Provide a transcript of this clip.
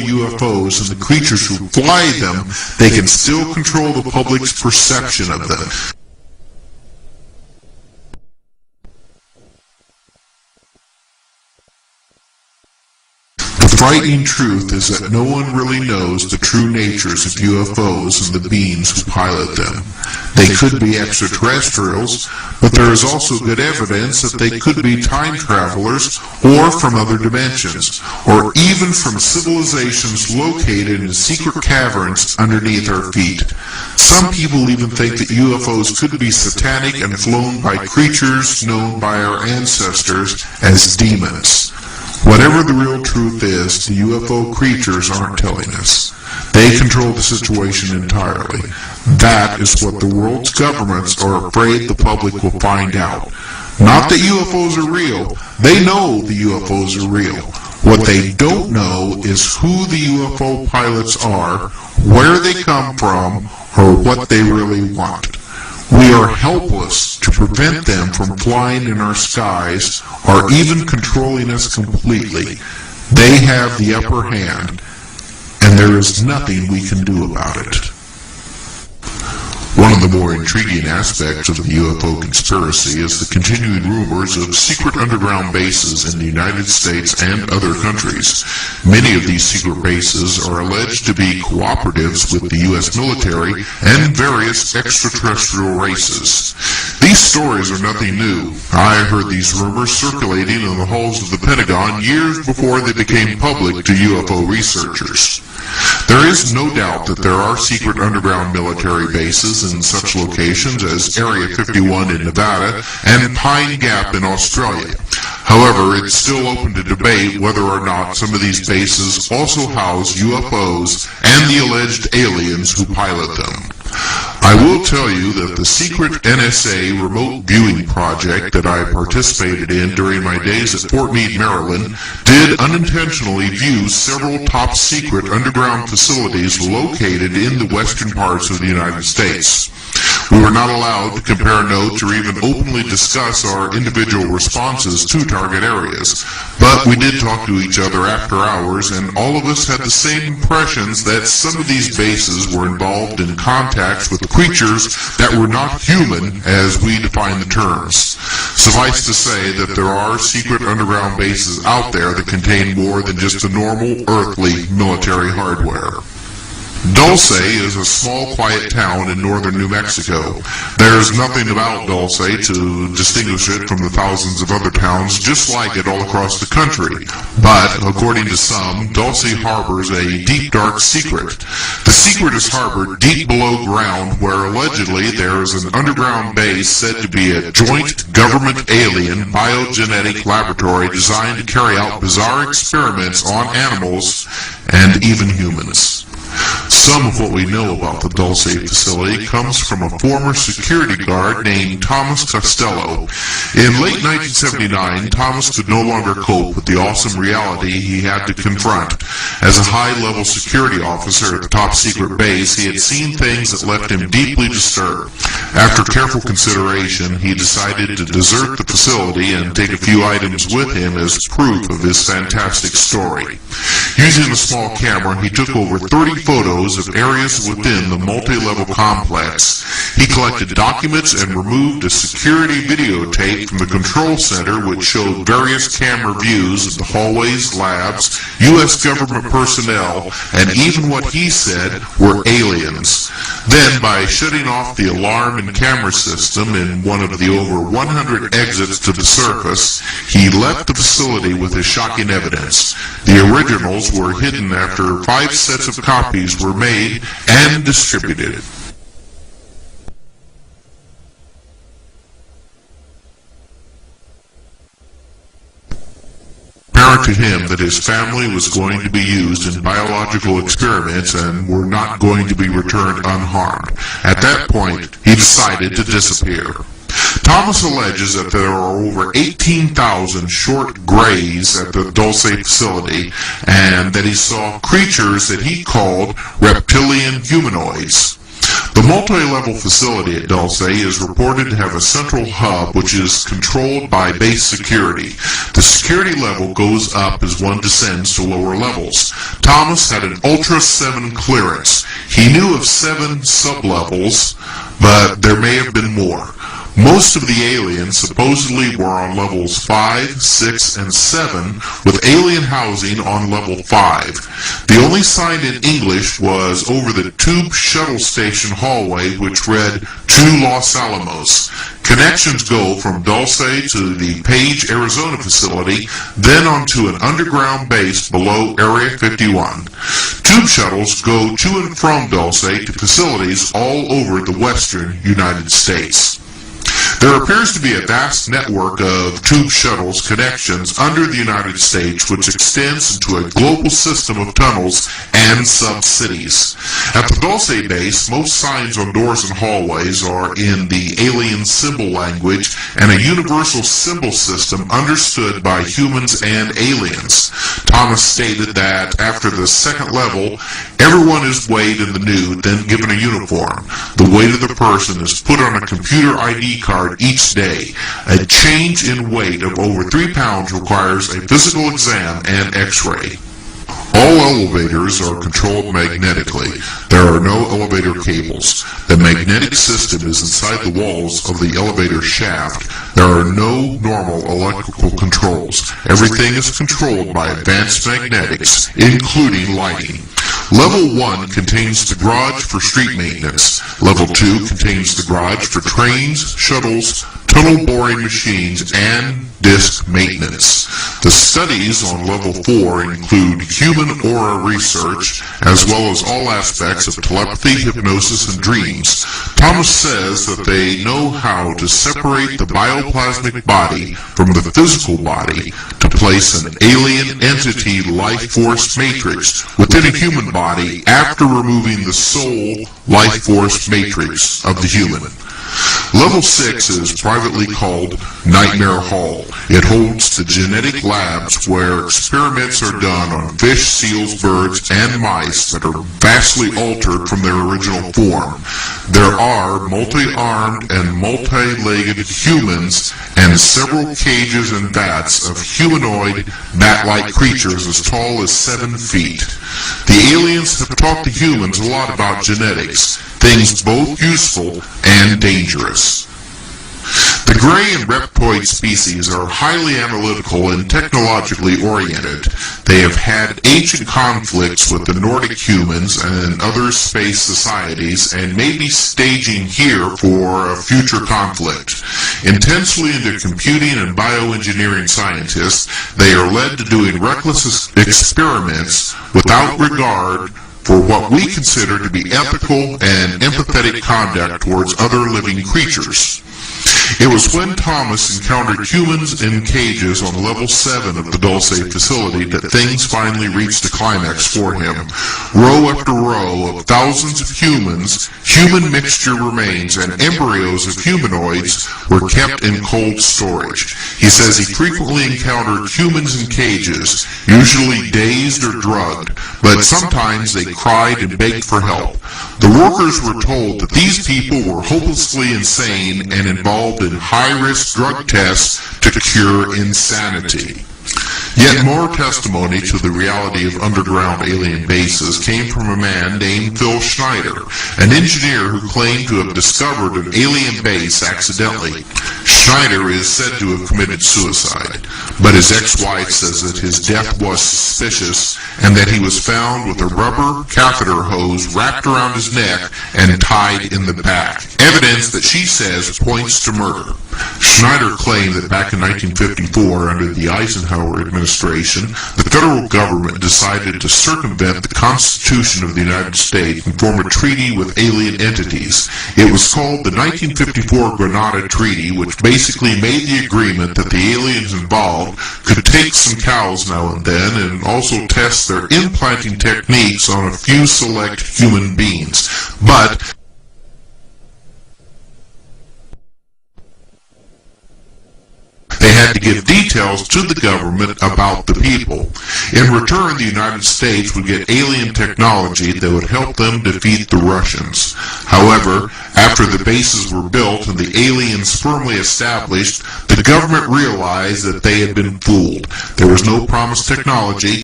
UFOs and the creatures who fly them, they can still control the public's perception of them. The frightening truth is that no one really knows the true natures of UFOs and the beings who pilot them. They could be extraterrestrials, but there is also good evidence that they could be time travelers or from other dimensions, or even from civilizations located in secret caverns underneath our feet. Some people even think that UFOs could be satanic and flown by creatures known by our ancestors as demons. Whatever the real truth is, the UFO creatures aren't telling us. They control the situation entirely. That is what the world's governments are afraid the public will find out. Not that UFOs are real. They know the UFOs are real. What they don't know is who the UFO pilots are, where they come from, or what they really want. We are helpless to prevent them from flying in our skies or even controlling us completely. They have the upper hand, and there is nothing we can do about it. One of the more intriguing aspects of the UFO conspiracy is the continuing rumors of secret underground bases in the United States and other countries. Many of these secret bases are alleged to be cooperatives with the U.S. military and various extraterrestrial races. These stories are nothing new. I heard these rumors circulating in the halls of the Pentagon years before they became public to UFO researchers. There is no doubt that there are secret underground military bases in such locations as Area 51 in Nevada and Pine Gap in Australia. However, it's still open to debate whether or not some of these bases also house UFOs and the alleged aliens who pilot them. I will tell you that the secret NSA remote viewing project that I participated in during my days at Fort Meade, Maryland, did unintentionally view several top secret underground facilities located in the western parts of the United States. We were not allowed to compare notes or even openly discuss our individual responses to target areas, but we did talk to each other after hours, and all of us had the same impressions that some of these bases were involved in contacts with creatures that were not human as we define the terms. Suffice to say that there are secret underground bases out there that contain more than just the normal earthly military hardware. Dulce is a small, quiet town in northern New Mexico. There's nothing about Dulce to distinguish it from the thousands of other towns just like it all across the country. But, according to some, Dulce harbors a deep, dark secret. The secret is harbored deep below ground where allegedly there is an underground base said to be a joint government alien biogenetic laboratory designed to carry out bizarre experiments on animals and even humans. Some of what we know about the Dulce facility comes from a former security guard named Thomas Costello. In late 1979, Thomas could no longer cope with the awesome reality he had to confront. As a high-level security officer at the top-secret base, he had seen things that left him deeply disturbed. After careful consideration, he decided to desert the facility and take a few items with him as proof of his fantastic story. Using a small camera, he took over 30 photos of areas within the multi-level complex. He collected documents and removed a security videotape from the control center which showed various camera views of the hallways, labs, U.S. government personnel, and even what he said were aliens. Then, by shutting off the alarm and camera system in one of the over 100 exits to the surface, he left the facility with his shocking evidence. The originals were hidden after 5 sets of copies were made and distributed. Apparent to him that his family was going to be used in biological experiments and were not going to be returned unharmed. At that point, he decided to disappear. Thomas alleges that there are over 18,000 short grays at the Dulce facility and that he saw creatures that he called reptilian humanoids. The multi-level facility at Dulce is reported to have a central hub which is controlled by base security. The security level goes up as one descends to lower levels. Thomas had an Ultra 7 clearance. He knew of 7 sub-levels, but there may have been more. Most of the aliens supposedly were on levels 5, 6, and 7, with alien housing on level 5. The only sign in English was over the tube shuttle station hallway, which read, "To Los Alamos." Connections go from Dulce to the Page, Arizona facility, then onto an underground base below Area 51. Tube shuttles go to and from Dulce to facilities all over the western United States. There appears to be a vast network of tube shuttles connections under the United States which extends into a global system of tunnels and sub-cities. At the Dulce base, most signs on doors and hallways are in the alien symbol language and a universal symbol system understood by humans and aliens. Thomas stated that after the second level, everyone is weighed in the nude, then given a uniform. The weight of the person is put on a computer ID card each day. A change in weight of over 3 pounds requires a physical exam and x-ray. All elevators are controlled magnetically. There are no elevator cables. The magnetic system is inside the walls of the elevator shaft. There are no normal electrical controls. Everything is controlled by advanced magnetics, including lighting. Level 1 contains the garage for street maintenance. Level 2 contains the garage for trains, shuttles, tunnel boring machines, and disk maintenance. The studies on Level 4 include human aura research, as well as all aspects of telepathy, hypnosis, and dreams. Thomas says that they know how to separate the bioplasmic body from the physical body to place an alien entity life force matrix within a human body after removing the soul life force matrix of the human. Level 6 is privately called Nightmare Hall. It holds the genetic labs where experiments are done on fish, seals, birds, and mice that are vastly altered from their original form. There are multi-armed and multi-legged humans and several cages and vats of humanoid, bat-like creatures as tall as 7 feet. The aliens have taught the humans a lot about genetics, things both useful and dangerous. The gray and reptoid species are highly analytical and technologically oriented. They have had ancient conflicts with the Nordic humans and other space societies and may be staging here for a future conflict. Intensely into computing and bioengineering scientists, they are led to doing reckless experiments without regard for what we consider to be ethical and empathetic conduct towards other living creatures. It was when Thomas encountered humans in cages on level 7 of the Dulce facility that things finally reached a climax for him. Row after row of thousands of humans, human mixture remains, and embryos of humanoids were kept in cold storage. He says he frequently encountered humans in cages, usually dazed or drugged, but sometimes they cried and begged for help. The workers were told that these people were hopelessly insane and involved in high-risk drug tests to cure insanity. Yet more testimony to the reality of underground alien bases came from a man named Phil Schneider, an engineer who claimed to have discovered an alien base accidentally. Schneider is said to have committed suicide, but his ex-wife says that his death was suspicious and that he was found with a rubber catheter hose wrapped around his neck and tied in the back. Evidence that she says points to murder. Schneider claimed that back in 1954, under the Eisenhower administration, the federal government decided to circumvent the Constitution of the United States and form a treaty with alien entities. It was called the 1954 Granada Treaty, which basically made the agreement that the aliens involved could take some cows now and then and also test their implanting techniques on a few select human beings. But They had to give details to the government about the people. In return, the United States would get alien technology that would help them defeat the Russians. However, after the bases were built and the aliens firmly established, the government realized that they had been fooled. There was no promised technology